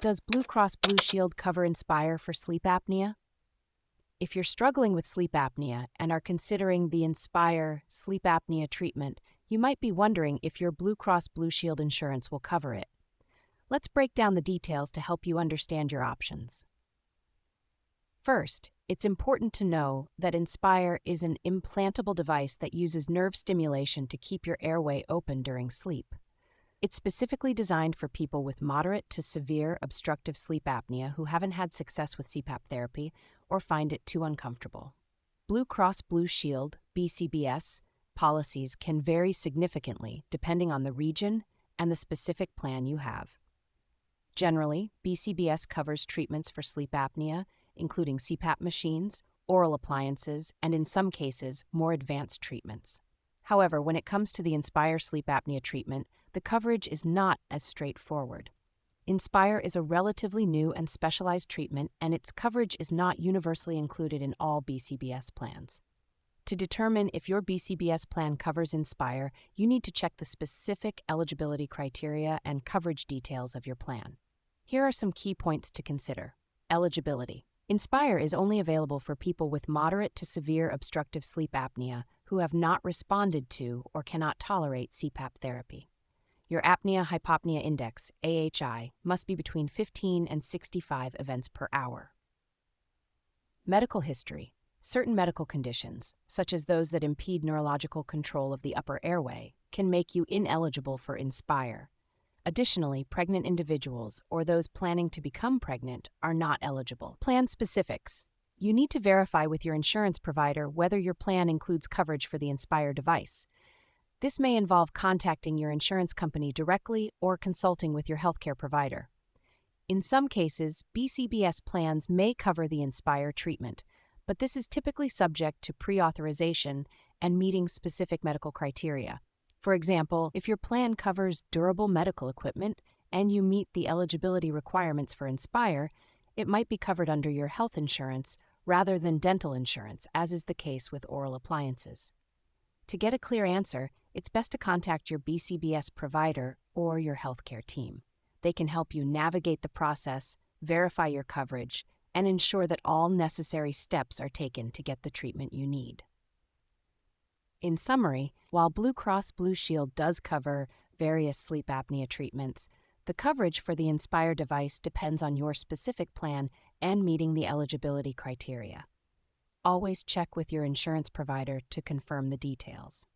Does Blue Cross Blue Shield cover Inspire for sleep apnea? If you're struggling with sleep apnea and are considering the Inspire sleep apnea treatment, you might be wondering if your Blue Cross Blue Shield insurance will cover it. Let's break down the details to help you understand your options. First, it's important to know that Inspire is an implantable device that uses nerve stimulation to keep your airway open during sleep. It's specifically designed for people with moderate to severe obstructive sleep apnea who haven't had success with CPAP therapy or find it too uncomfortable. Blue Cross Blue Shield, BCBS, policies can vary significantly depending on the region and the specific plan you have. Generally, BCBS covers treatments for sleep apnea, including CPAP machines, oral appliances, and in some cases, more advanced treatments. However, when it comes to the Inspire sleep apnea treatment, the coverage is not as straightforward. Inspire is a relatively new and specialized treatment, and its coverage is not universally included in all BCBS plans. To determine if your BCBS plan covers Inspire, you need to check the specific eligibility criteria and coverage details of your plan. Here are some key points to consider. Eligibility. Inspire is only available for people with moderate to severe obstructive sleep apnea who have not responded to or cannot tolerate CPAP therapy. Your apnea-hypopnea index, AHI, must be between 15 and 65 events per hour. Medical history. Certain medical conditions, such as those that impede neurological control of the upper airway, can make you ineligible for Inspire. Additionally, pregnant individuals or those planning to become pregnant are not eligible. Plan specifics. You need to verify with your insurance provider whether your plan includes coverage for the Inspire device. This may involve contacting your insurance company directly or consulting with your healthcare provider. In some cases, BCBS plans may cover the Inspire treatment, but this is typically subject to pre-authorization and meeting specific medical criteria. For example, if your plan covers durable medical equipment and you meet the eligibility requirements for Inspire, it might be covered under your health insurance rather than dental insurance, as is the case with oral appliances. To get a clear answer, it's best to contact your BCBS provider or your healthcare team. They can help you navigate the process, verify your coverage, and ensure that all necessary steps are taken to get the treatment you need. In summary, while Blue Cross Blue Shield does cover various sleep apnea treatments, the coverage for the Inspire device depends on your specific plan and meeting the eligibility criteria. Always check with your insurance provider to confirm the details.